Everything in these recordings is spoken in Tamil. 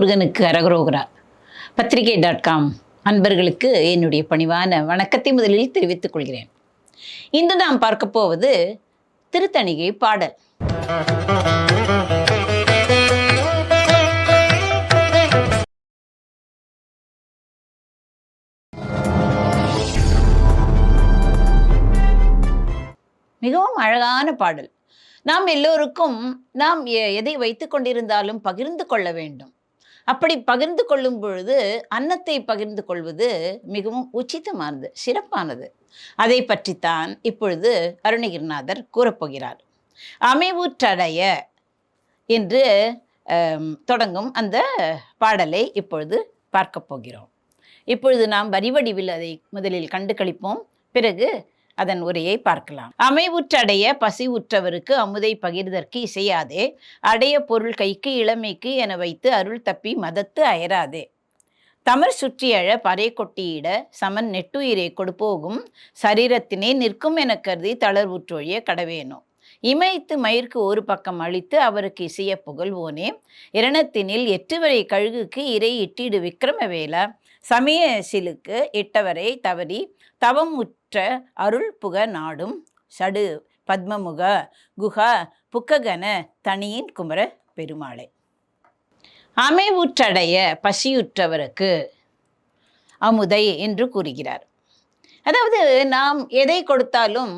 முருகனுக்கு அரகரோகரா. பத்திரிகை.com அன்பர்களுக்கு என்னுடைய பணிவான வணக்கத்தை முதலில் தெரிவித்துக் கொள்கிறேன். இன்று நாம் பார்க்க போவது திருத்தணிகை பாடல். மிகவும் அழகான பாடல். நாம் எல்லோருக்கும் எதை வைத்து கொண்டிருந்தாலும் பகிர்ந்து கொள்ள வேண்டும். அப்படி பகிர்ந்து கொள்ளும் பொழுது அன்னத்தை பகிர்ந்து கொள்வது மிகவும் உச்சிதமானது, சிறப்பானது. அதை பற்றித்தான் இப்பொழுது அருணகிரிநாதர் கூறப்போகிறார். அமைவுற்றடைய என்று தொடங்கும் அந்த பாடலை இப்பொழுது பார்க்க போகிறோம். இப்பொழுது நாம் வரிவடிவில் அதை முதலில் கண்டு கழிப்போம், பிறகு அதன் உரையை பார்க்கலாம். அமைவுற்றடைய பசி உற்றவருக்கு அமுதை பகிர்தற்கு இசையாதே, அடைய பொருள் கைக்கு இளமைக்கு என வைத்து அருள் தப்பி மதத்து அயராதே. தமர் சுற்றியழ பறை கொட்டியிட சமன் நெட்டுயிரை கொடுப்போகும் சரீரத்தினே நிற்கும் என கருதி தளர்வுற்றொழிய கடவேனோ. இமைத்து மயிர்க்கு ஒரு பக்கம் அளித்து அவருக்கு இசைய புகழ்வோனே, இரணத்தினில் 8 வரை கழுகுக்கு இறை இட்டிடு விக்ரமவேலா, சமய சிலுக்கு இட்டவரை தவறி தவம் உற்ற அருள் புக நாடும் சடு பத்மமுக குஹா புக்ககன தனியின் குமர பெருமாளை. அமைவுற்றடைய பசியுற்றவருக்கு அமுதை என்று கூறுகிறார். அதாவது நாம் எதை கொடுத்தாலும்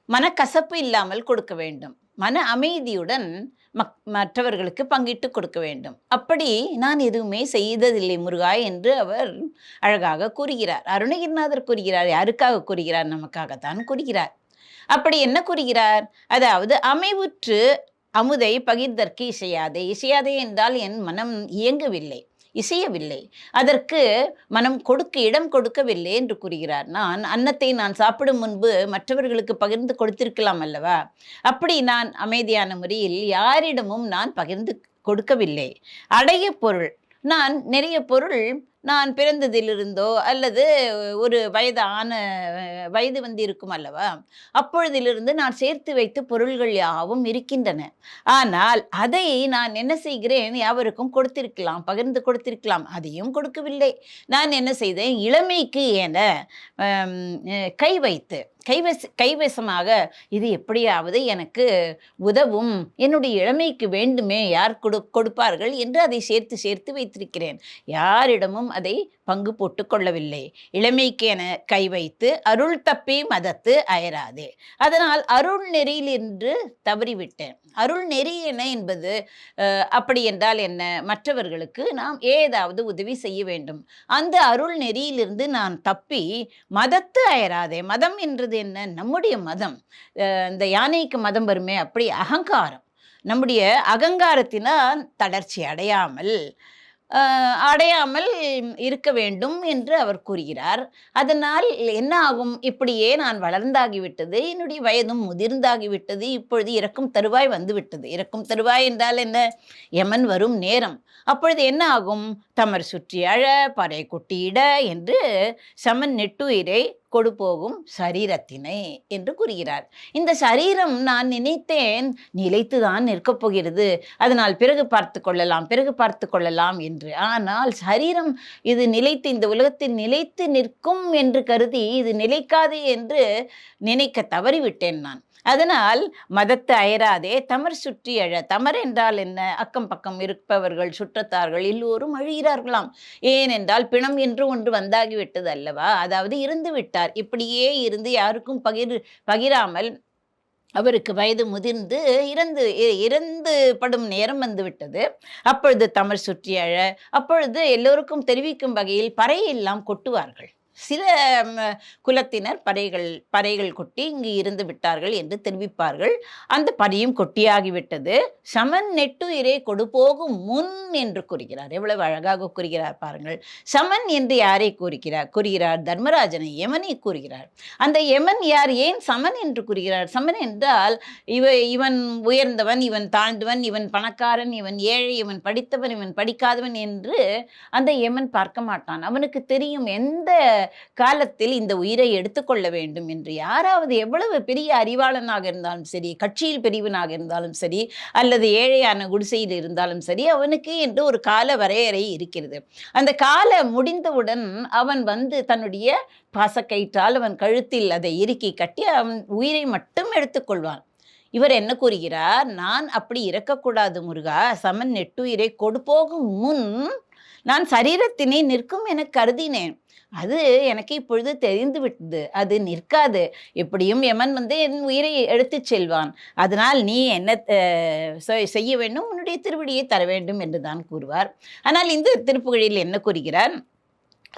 மனக்கசப்பு இல்லாமல் கொடுக்க வேண்டும், மன அமைதியுடன் மற்றவர்களுக்கு பங்கிட்டு கொடுக்க வேண்டும். அப்படி நான் எதுவுமே செய்ததில்லை முருகா என்று அவர் அழகாக கூறுகிறார். அருணகிரிநாதர் கூறுகிறார். யாருக்காக கூறுகிறார்? நமக்காகத்தான் கூறுகிறார். அப்படி என்ன கூறுகிறார்? அதாவது அமைவுற்று அமுதை பகிர்தற்கு இசையாதே. இசையாதே என்றால் என் மனம் இயங்கவில்லை, இசையவில்லை, அதற்கு மனம் இடம் கொடுக்கவில்லை என்று கூறுகிறார். அன்னத்தை நான் சாப்பிடும் முன்பு மற்றவர்களுக்கு பகிர்ந்து கொடுத்திருக்கலாம் அல்லவா? அப்படி நான் அமைதியான முறையில் யாரிடமும் நான் பகிர்ந்து கொடுக்கவில்லை. அடைய பொருள், நான் நிறைய பொருள் நான் பிறந்ததிலிருந்தோ அல்லது ஒரு வயது இருக்கும் அல்லவா, அப்பொழுதிலிருந்து நான் சேர்த்து வைத்த பொருள்கள் யாவும் இருக்கின்றன. ஆனால் அதை நான் என்ன செய்கிறேன்? யாவருக்கும் கொடுத்திருக்கலாம், பகிர்ந்து கொடுத்திருக்கலாம், அதையும் கொடுக்கவில்லை. நான் என்ன செய்தேன்? இளமைக்கு என கை வைத்து கைவசமாக இது எப்படியாவது எனக்கு உதவும், என்னுடைய இளமைக்கு வேண்டுமே, யார் கொடுப்பார்கள் என்று அதை சேர்த்து வைத்திருக்கிறேன். யாரிடமும் அதை பங்கு போட்டு கொள்ளவில்லை. இளமைக்கு என கை வைத்து அருள் தப்பி மதத்து அயராதே. அதனால் அருள் நெறியிலிருந்து தவறிவிட்டேன். அருள் நெறி என்ன என்பது அப்படி என்றால் என்ன? மற்றவர்களுக்கு நாம் ஏதாவது உதவி செய்ய வேண்டும். அந்த அருள் நெறியிலிருந்து நான் தப்பி மதத்து அயராதே. மதம் என்றது என்ன? நம்முடைய மதம். இந்த யானைக்கு மதம் வருமே, அப்படி அகங்காரம். நம்முடைய அகங்காரத்தினால் தளர்ச்சி அடையாமல் இருக்க வேண்டும் என்று அவர் கூறுகிறார். அதனால் என்ன ஆகும்? இப்படியே நான் வளர்ந்தாகிவிட்டது, என்னுடைய வயதும் முதிர்ந்தாகிவிட்டது, இப்பொழுது இறக்கும் தருவாய் வந்துவிட்டது. இறக்கும் தருவாய் என்றால் என்ன? யமன் வரும் நேரம். அப்பொழுது என்ன ஆகும்? தமர் சுற்றி அழ பறை கொட்டியிட என்று சமன் நெட்டுயிரை கொடுப்போகும் சரீரத்தினை என்று கூறுகிறார். இந்த சரீரம் நான் நினைத்தேன் நிலைத்துதான் நிற்கப் போகிறது, அதனால் பிறகு பார்த்து கொள்ளலாம் என்று. ஆனால் சரீரம் இது நிலைத்து, இந்த உலகத்தில் நிலைத்து நிற்கும் என்று கருதி இது நிலைக்காது என்று நினைக்க தவறிவிட்டேன் நான். அதனால் மதத்து அயராதே, தமர் சுற்றி அழ. தமர் என்றால் என்ன? அக்கம் பக்கம் இருப்பவர்கள், சுற்றத்தார்கள் எல்லோரும் அழுகிறார்களாம். ஏனென்றால் பிணம் என்று ஒன்று வந்தாகிவிட்டது அல்லவா, அதாவது இருந்து விட்டார். இப்படியே இருந்து யாருக்கும் பகிராமல் அவருக்கு வயது முதிர்ந்து இறந்து படும் நேரம் வந்துவிட்டது. அப்பொழுது தமர் சுற்றி அழ. அப்பொழுது எல்லோருக்கும் தெரிவிக்கும் வகையில் பறையெல்லாம் கொட்டுவார்கள். சில குலத்தினர் பறைகள் கொட்டி இங்கு இருந்து விட்டார்கள் என்று தெரிவிப்பார்கள். அந்த பறையும் கொட்டியாகிவிட்டது. சமன் நெட்டுயிரை கொடுப்போகும் முன் என்று கூறுகிறார். எவ்வளவு அழகாக கூறுகிறார் பாருங்கள். சமன் என்று யாரை கூறுகிறார்? தர்மராஜனை, யமனை கூறுகிறார். அந்த யமன் யார்? ஏன் சமன் என்று கூறுகிறார்? சமன் என்றால் இவன் உயர்ந்தவன், இவன் தாழ்ந்தவன், இவன் பணக்காரன், இவன் ஏழை, இவன் படித்தவன், இவன் படிக்காதவன் என்று அந்த யமன் பார்க்க மாட்டான். அவனுக்கு தெரியும் எந்த காலத்தில் இந்த உயிரை எடுத்துக்கொள்ள வேண்டும் என்று யாராவது எவ்வளவு பெரிய அறிவாளனாக இருந்தாலும் சரி, கட்சியில் பெரியவனாக இருந்தாலும் சரி, அல்லது ஏழையான குடிசையில் இருந்தாலும் சரி, அவனுக்கு என்று ஒரு கால வரையறை இருக்கிறது. அந்த காலம் முடிந்தவுடன் அவன் தன்னுடைய பாசக்கயிற்றால் அவன் கழுத்தில் அதை இறுக்கி கட்டி அவன் உயிரை மட்டும் எடுத்துக்கொள்வான். இவர் என்ன கூறுகிறார்? நான் அப்படி இறக்கக்கூடாது முருகா, சமன் நெட்டுயிரை கொடுப்போகும் முன் நான் சரீரத்தினை நிற்கும் என கருதினேன். அது எனக்கு இப்பொழுது தெரிந்து விட்டது, அது நிற்காது. எப்படியும் யமன் என் உயிரை எடுத்துச் செல்வான். அதனால் நீ என்ன செய்ய வேண்டும்? உன்னுடைய திருவடியை தர வேண்டும் என்று தான் கூறுவார். ஆனால் இந்த திருப்புகழில் என்ன கூறுகிறார்?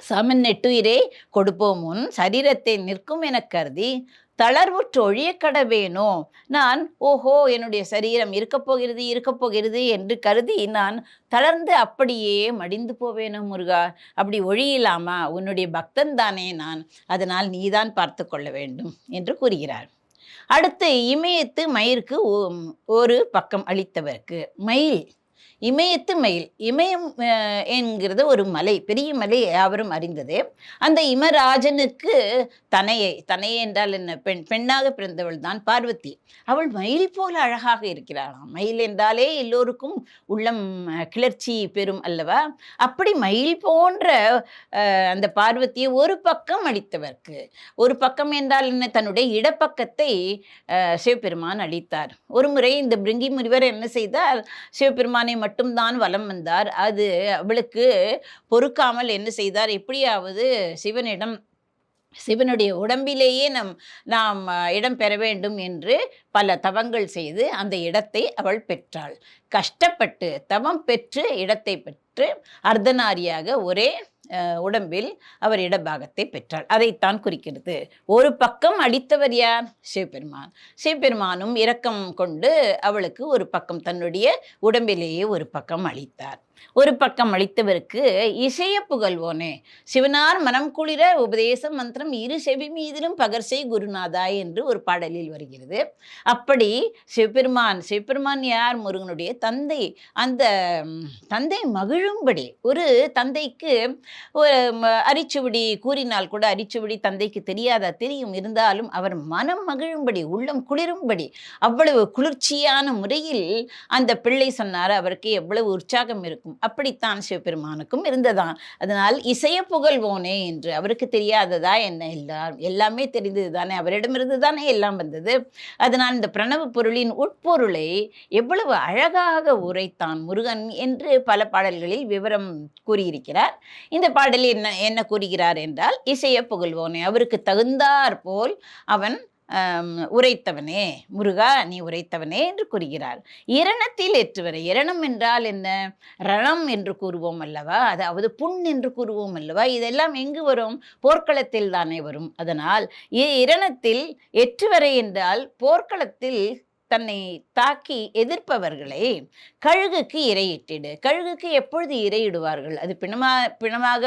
சமன் நெட்டுயிரே கொடுப்போம் முன் சரீரத்தை நிற்கும் என கருதி தளர்வுற்று ஒழிய கடவேனோ. நான் ஓஹோ என்னுடைய சரீரம் இருக்கப் போகிறது என்று கருதி நான் தளர்ந்து அப்படியே மடிந்து போவேனோ முருகா, அப்படி ஒழியலாமா? உன்னுடைய பக்தன் தானே நான், அதனால் நீதான் பார்த்து கொள்ள வேண்டும் என்று கூறுகிறார். அடுத்து இமயத்து மயிருக்கு ஒரு பக்கம் அளித்தவர்க்கு. மயில், இமயத்து மயில். இமயம் என்கிறது ஒரு மலை, பெரிய மலை, யாவரும் அறிந்தது. அந்த இமராஜனுக்கு தனையை என்றால் என்ன? பெண்ணாக பிறந்தவள் தான் பார்வதி. அவள் மயில் போல அழகாக இருக்கிறாளாம். மயில் என்றாலே எல்லோருக்கும் உள்ளம் கிளர்ச்சி பெறும் அல்லவா? அப்படி மயில் போன்ற அந்த பார்வதியை ஒரு பக்கம் அளித்தவர்க்கு. ஒரு பக்கம் என்றால் என்ன? தன்னுடைய இடப்பக்கத்தை சிவபெருமான் அளித்தார். ஒரு முறை இந்த பிருங்கி முனிவர் என்ன செய்தார்? சிவபெருமானை மட்டும்தான் வலம் வந்தார். அது அவளுக்கு பொறுக்காமல் என்ன செய்தார்? எப்படியாவது சிவனுடைய உடம்பிலேயே நாம் இடம் பெற வேண்டும் என்று பல தவங்கள் செய்து அந்த இடத்தை அவள் பெற்றாள். கஷ்டப்பட்டு தவம் பெற்று இடத்தை பெற்று அர்த்தநாரியாக ஒரே உடம்பில் அவர் இடபாகத்தை பெற்றாள். அதைத்தான் குறிக்கிறது. ஒரு பக்கம் அளித்தவர் யார்? சிவபெருமான். சிவபெருமானும் இரக்கம் கொண்டு அவளுக்கு ஒரு பக்கம், தன்னுடைய உடம்பிலேயே ஒரு பக்கம் அளித்தார். ஒரு பக்கம் அளித்தவருக்கு இசைய புகழ்வோனே, சிவனார் மனம் குளிர உபதேச மந்திரம் இரு செவி மீதிலும் பகர்சை குருநாதா என்று ஒரு பாடலில் வருகிறது. அப்படி சிவபெருமான் யார்? முருகனுடைய தந்தை. அந்த தந்தை மகிழும்படி, ஒரு தந்தைக்கு ஒரு அரிச்சுவடி கூறினால் கூட அரிச்சுவடி தந்தைக்கு தெரியாதா? தெரியும். இருந்தாலும் அவர் மனம் மகிழும்படி, உள்ளம் குளிரும்படி, அவ்வளவு குளிர்ச்சியான முறையில் அந்த பிள்ளை சொன்னார். அவருக்கு எவ்வளவு உற்சாகம் இருக்கும். அப்படித்தான் சிவபெருமானுக்கும் இருந்ததான். அதனால் இசைய புகழ்வோனே என்று அவருக்கு தெரியாததா என்ன? எல்லாமே தெரிந்தது தானே, அவரிடமிருந்து தானே எல்லாம் வந்தது. அதனால் இந்த பிரணவ பொருளின் உட்பொருளை எவ்வளவு அழகாக உரைத்தான் முருகன் என்று பல பாடல்களில் விவரம் கூறியிருக்கிறார். இந்த பாடலில் என்ன கூறுகிறார் என்றால், இசைய புகழ்வோனே, அவருக்கு தகுந்தாற் போல் அவன் உரைத்தவனே, முருகா நீ உரைத்தவனே என்று கூறுகிறார். இரணத்தில் ஏற்றுவரை. இரணம் என்றால் என்ன? ரணம் என்று கூறுவோம் அல்லவா? அதாவது புண் என்று கூறுவோம் அல்லவா? இதெல்லாம் எங்கு வரும்? போர்க்களத்தில் தானே வரும். அதனால் இரணத்தில் ஏற்றுவரை என்றால் போர்க்களத்தில் தன்னை தாக்கி எதிர்ப்பவர்களை கழுகுக்கு இரையிட்டிடு. கழுகுக்கு எப்பொழுது இரையிடுவார்கள்? அது பிணமாக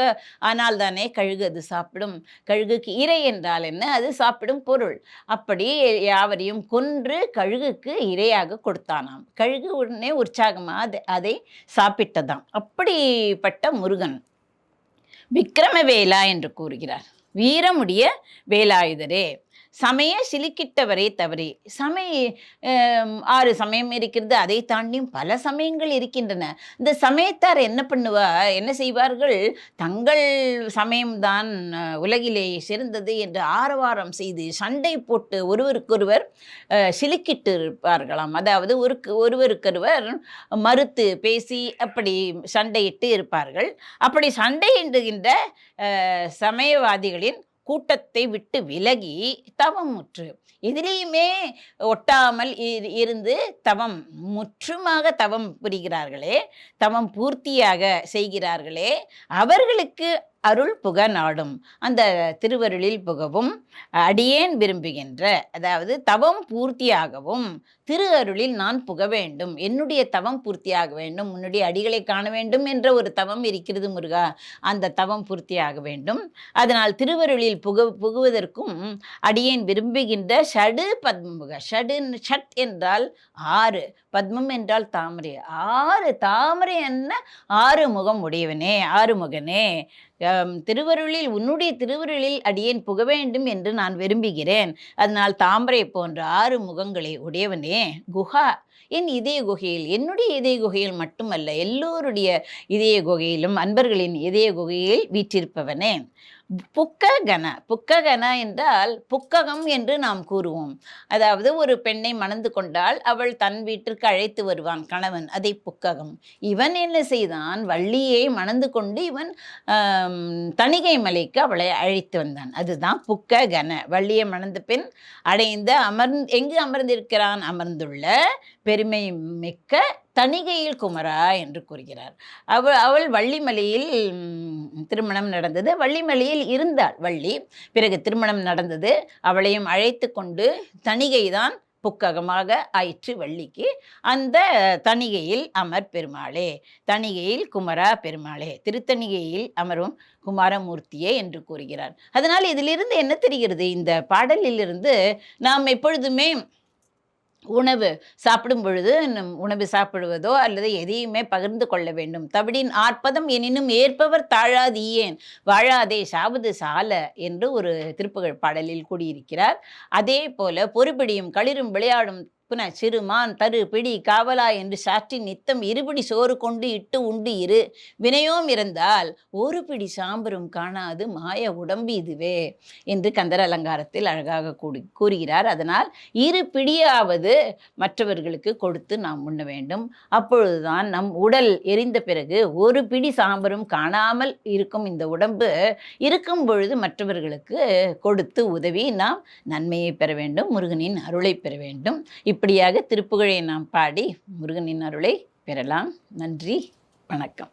ஆனால் தானே கழுகு அது சாப்பிடும். கழுகுக்கு இரை என்றால் என்ன? அது சாப்பிடும் பொருள். அப்படி யாவரையும் கொன்று கழுகுக்கு இரையாக கொடுத்தானாம். கழுகு உடனே உற்சாகமாக அதை சாப்பிட்டதாம். அப்படிப்பட்ட முருகன் விக்ரமவேலா என்று கூறுகிறார். வீரமுடைய வேலாயுதரே, சமய சிலுக்கிட்டவரே தவறே. 6 சமயம் இருக்கிறது. அதை தாண்டியும் பல சமயங்கள் இருக்கின்றன. இந்த சமயத்தார் என்ன செய்வார்கள்? தங்கள் சமயம்தான் உலகிலே சிறந்தது என்று ஆரவாரம் செய்து சண்டை போட்டு ஒருவருக்கொருவர் சிலுக்கிட்டு இருப்பார்களாம். அதாவது ஒருவருக்கொருவர் மறுத்து பேசி அப்படி சண்டையிட்டு இருப்பார்கள். அப்படி சண்டையிடுகின்ற சமயவாதிகளின் கூட்டத்தை விட்டு விலகி தவமுற்று, எதிலேயுமே ஒட்டாமல் இருந்து முற்றுமாக தவம் புரிகிறார்களே, தவம் பூர்த்தியாக செய்கிறார்களே, அவர்களுக்கு அருள் புக நாடும். அந்த திருவருளில் புகவும் அடியேன் விரும்புகின்ற, அதாவது தவம் பூர்த்தியாகவும் திரு அருளில் நான் புக வேண்டும், என்னுடைய தவம் பூர்த்தியாக வேண்டும், உன்னுடைய அடிகளை காண வேண்டும் என்ற ஒரு தவம் இருக்கிறது முருகா, அந்த தவம் பூர்த்தியாக வேண்டும். அதனால் திருவருளில் புகுவதற்கும் அடியேன் விரும்புகின்ற ஷடு பத்மமுக. ஷட் என்றால் 6, பத்மம் என்றால் தாமரை. 6 தாமரை என்ன 6 முகம் உடையவனே, 6 முகனே, திருவருளில் உன்னுடைய திருவருளில் அடியேன் புக வேண்டும் என்று நான் விரும்புகிறேன். அதனால் தாமரை போன்ற 6 முகங்களை உடையவனே குஹா, என் இதய குகையில், என்னுடைய இதய குகையில் மட்டுமல்ல, எல்லோருடைய இதய குகையிலும், அன்பர்களின் இதய குகையில் வீற்றிருப்பவனே. புக்ககன, புக்ககன என்றால் புக்ககம் என்று நாம் கூறுவோம். அதாவது ஒரு பெண்ணை மணந்து கொண்டால் அவள் தன் வீட்டிற்கு அழைத்து வருவான் கணவன், அதை புக்ககம். இவன் என்ன செய்தான், வள்ளியை மணந்து கொண்டு இவன் தணிகை மலைக்கு அவளை அழைத்து வந்தான். அதுதான் புக்ககன. வள்ளியை மணந்த பின் அடைந்த எங்கு அமர்ந்திருக்கிறான், அமர்ந்துள்ள பெருமை மிக்க தணிகையில் குமரா என்று கூறுகிறார். அவள் வள்ளிமலையில் திருமணம் நடந்தது. வள்ளிமலையில் இருந்தாள் வள்ளி. பிறகு திருமணம் நடந்தது. அவளையும் அழைத்து கொண்டு தணிகைதான் புக்ககமாக ஆயிற்று வள்ளிக்கு. அந்த தணிகையில் அமர் பெருமாளே, தணிகையில் குமரா பெருமாளே, திருத்தணிகையில் அமரும் குமாரமூர்த்தியே என்று கூறுகிறார். அதனால் இதிலிருந்து என்ன தெரிகிறது, இந்த பாடலிலிருந்து நாம் எப்பொழுதுமே உணவு சாப்பிடும் பொழுது உணவு சாப்பிடுவதோ அல்லது எதையுமே பகிர்ந்து கொள்ள வேண்டும். தவிடின் ஆர்ப்பதம் எனினும் ஏற்பவர் தாழாதீயேன் வாழாதே சாவது சால என்று ஒரு திருப்புகழ் பாடலில் கூடியிருக்கிறார். அதே போல பொறுபிடியும் களிரும் விளையாடும் புன சிறுமான் தரு பிடி காவலா என்று சாற்றி நித்தம் இருபிடி சோறு கொண்டு இட்டு உண்டு இரு வினையோம் இருந்தால் ஒரு பிடி சாம்பரும் காணாது மாய உடம்பு இதுவே என்று கந்தர் அலங்காரத்தில் அழகாக கூறுகிறார். அதனால் 2 பிடியாவது மற்றவர்களுக்கு கொடுத்து நாம் உண்ண வேண்டும். அப்பொழுதுதான் நம் உடல் எரிந்த பிறகு ஒரு பிடி சாம்பரும் காணாமல் இருக்கும் இந்த உடம்பு இருக்கும் பொழுது மற்றவர்களுக்கு கொடுத்து உதவி நாம் நன்மையை பெற வேண்டும், முருகனின் அருளை பெற வேண்டும். இப்படியாக திருப்புகழை நாம் பாடி முருகனின் அருளை பெறலாம். நன்றி, வணக்கம்.